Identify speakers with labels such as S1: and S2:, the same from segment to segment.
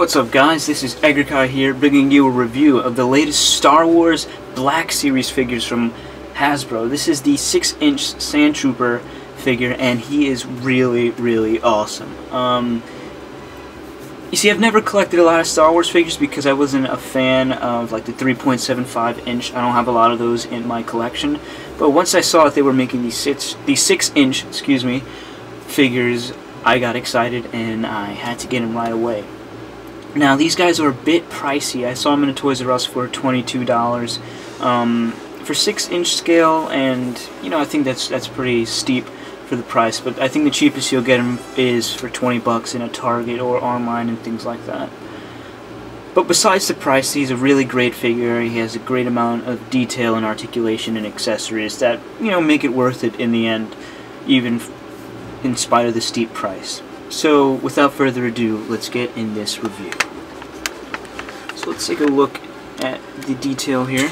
S1: What's up guys, this is Egrka here, bringing you a review of the latest Star Wars Black Series figures from Hasbro. This is the 6-inch Sandtrooper figure, and he is really awesome. You see, I've never collected a lot of Star Wars figures because I wasn't a fan of like the 3.75 inch. I don't have a lot of those in my collection. But once I saw that they were making these 6-inch, figures, I got excited and I had to get them right away. Now these guys are a bit pricey. I saw them in a Toys R Us for $22 for 6-inch scale, and you know, I think that's pretty steep for the price. But I think the cheapest you'll get them is for 20 bucks in a Target or online and things like that. But besides the price, he's a really great figure. He has a great amount of detail and articulation and accessories that, you know, make it worth it in the end, even in spite of the steep price. So without further ado, let's get in this review. So let's take a look at the detail here.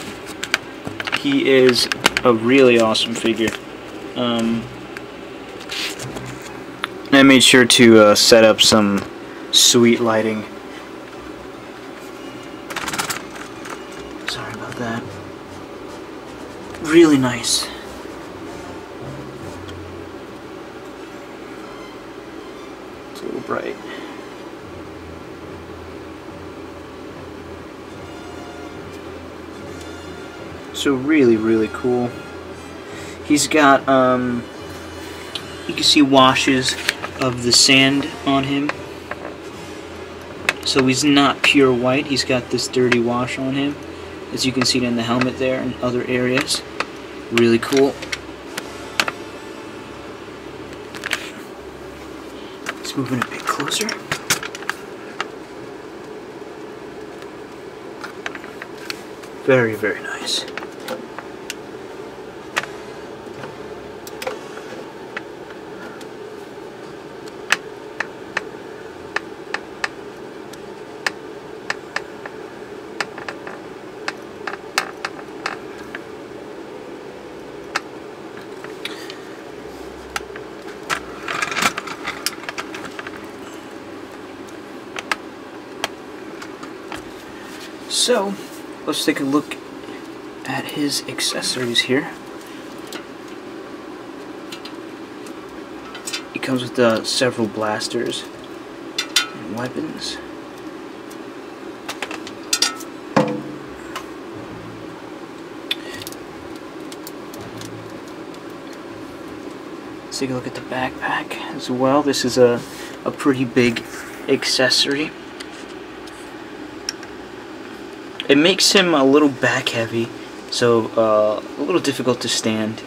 S1: He is a really awesome figure. And I made sure to set up some sweet lighting. Sorry about that. Really nice. It's a little bright. So really cool. He's got you can see washes of the sand on him. So he's not pure white. He's got this dirty wash on him, as you can see it in the helmet there and other areas. Really cool. Let's move in a bit closer. Very nice. So, let's take a look at his accessories here. He comes with several blasters and weapons. Let's take a look at the backpack as well. This is a pretty big accessory. It makes him a little back heavy, so a little difficult to stand,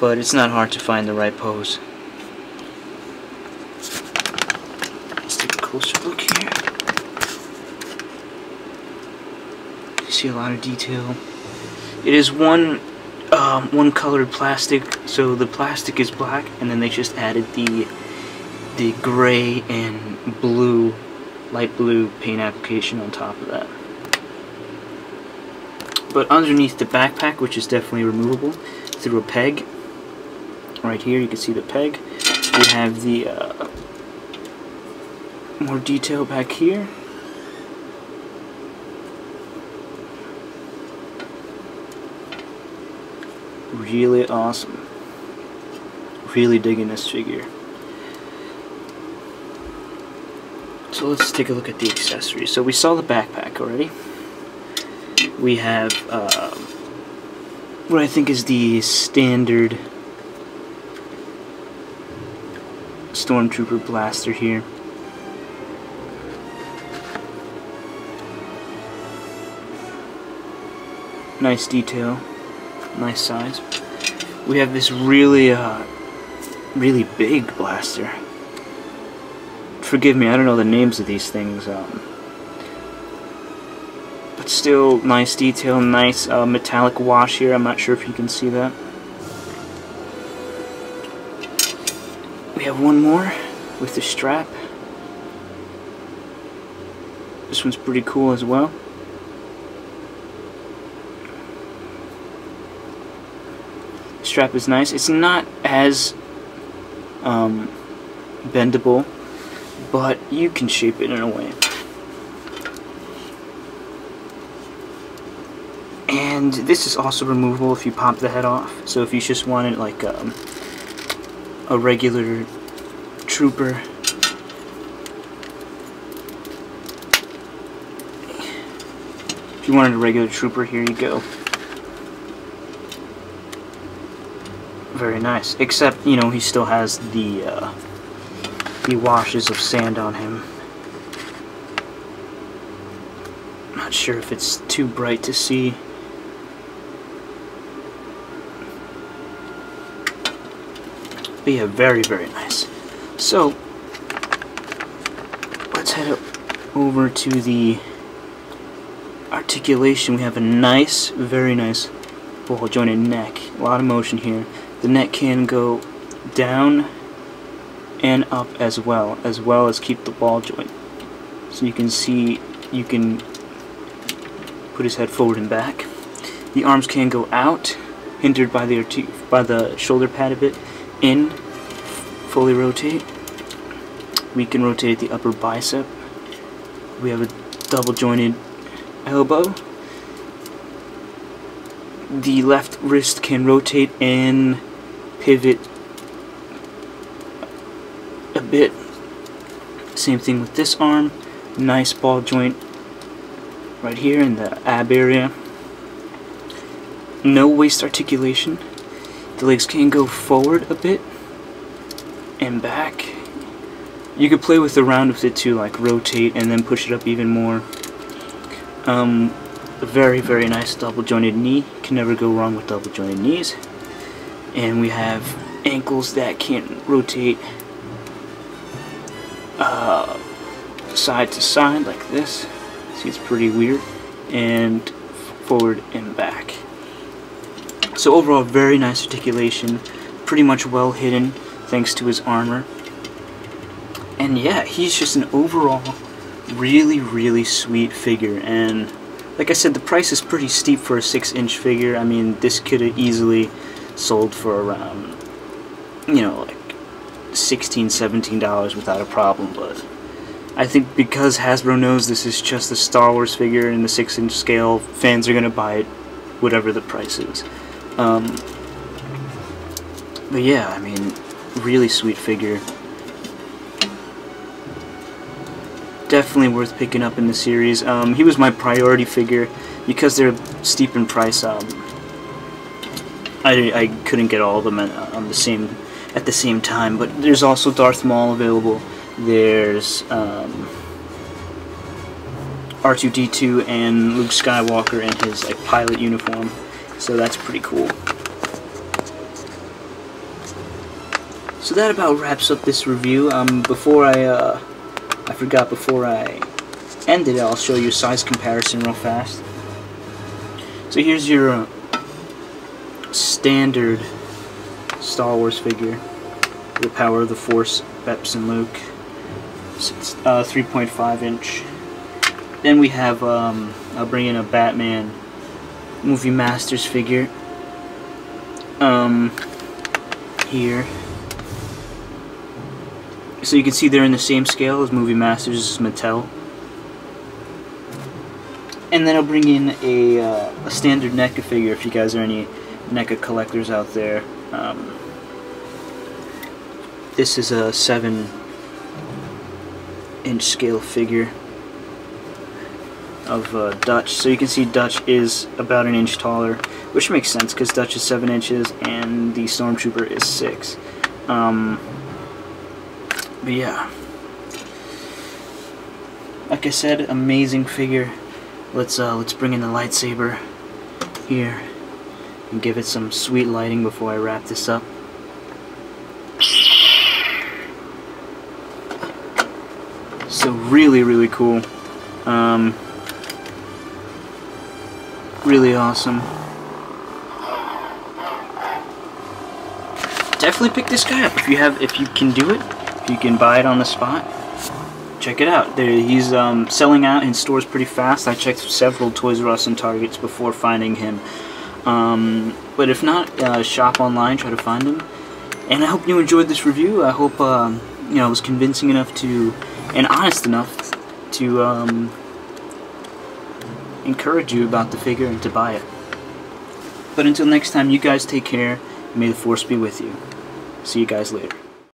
S1: but it's not hard to find the right pose. Let's take a closer look here. You see a lot of detail. It is one colored plastic, so the plastic is black, and then they just added the gray and blue, light blue paint application on top of that. But underneath the backpack, which is definitely removable through a peg, right here you can see the peg. We have the more detail back here. Really awesome. Really digging this figure. So let's take a look at the accessories. So we saw the backpack already. We have what I think is the standard Stormtrooper blaster here. Nice detail, nice size. We have this really big blaster. Forgive me, I don't know the names of these things. But still, nice detail, nice metallic wash here. I'm not sure if you can see that. We have one more with the strap. This one's pretty cool as well. The strap is nice. It's not as bendable, but you can shape it in a way. And this is also removable if you pop the head off. So if you just wanted like a regular trooper, if you wanted a regular trooper, here you go. Very nice. Except, you know, he still has the washes of sand on him. Not sure if it's too bright to see. But yeah, very, very nice. So, let's head over to the articulation. We have a nice, very nice ball jointed neck. A lot of motion here. The neck can go down and up as well as keep the ball joint. So you can see, you can put his head forward and back. The arms can go out, hindered by the shoulder pad a bit. In, fully rotate. We can rotate the upper bicep. We have a double jointed elbow. The left wrist can rotate and pivot a bit. Same thing with this arm. Nice ball joint right here in the ab area. No waist articulation. The legs can go forward a bit and back. You could play with with it too, like rotate and then push it up even more. A very, very nice double jointed knee. Can never go wrong with double jointed knees. And we have ankles that can rotate side to side like this. See, it's pretty weird. And forward and back. So overall, very nice articulation. Pretty much well hidden thanks to his armor. And yeah, he's just an overall really, really sweet figure. And like I said, the price is pretty steep for a 6-inch figure. I mean, this could have easily sold for around, you know, like $16, $17 without a problem. But I think because Hasbro knows this is just a Star Wars figure in the 6-inch scale, fans are going to buy it whatever the price is. But yeah, I mean, really sweet figure. Definitely worth picking up in the series. He was my priority figure because they're steep in price. I couldn't get all of them at the same time. But there's also Darth Maul available. There's R2-D2 and Luke Skywalker in his like pilot uniform. So that's pretty cool. So that about wraps up this review. Before I forgot, before I end it, I'll show you a size comparison real fast. So here's your standard Star Wars figure, the Power of the Force, Beps and Luke. So it's 3.5 inch. Then we have, I'll bring in a Batman Movie Masters figure. Here. So you can see they're in the same scale as Movie Masters, Mattel. And then I'll bring in a standard NECA figure if you guys are any NECA collectors out there. This is a 7-inch scale figure of Dutch. So you can see Dutch is about an inch taller, which makes sense because Dutch is 7 inches and the Stormtrooper is 6. But yeah, like I said, amazing figure. Let's bring in the lightsaber here and give it some sweet lighting before I wrap this up. So really, really cool. Really awesome. Definitely pick this guy up if you can do it. If you can buy it on the spot. Check it out. He's selling out in stores pretty fast. I checked several Toys R Us and Targets before finding him. But if not, shop online, try to find him. And I hope you enjoyed this review. I hope you know, it was convincing enough to, and honest enough to encourage you about the figure and to buy it. But until next time, you guys take care. May the Force be with you. See you guys later.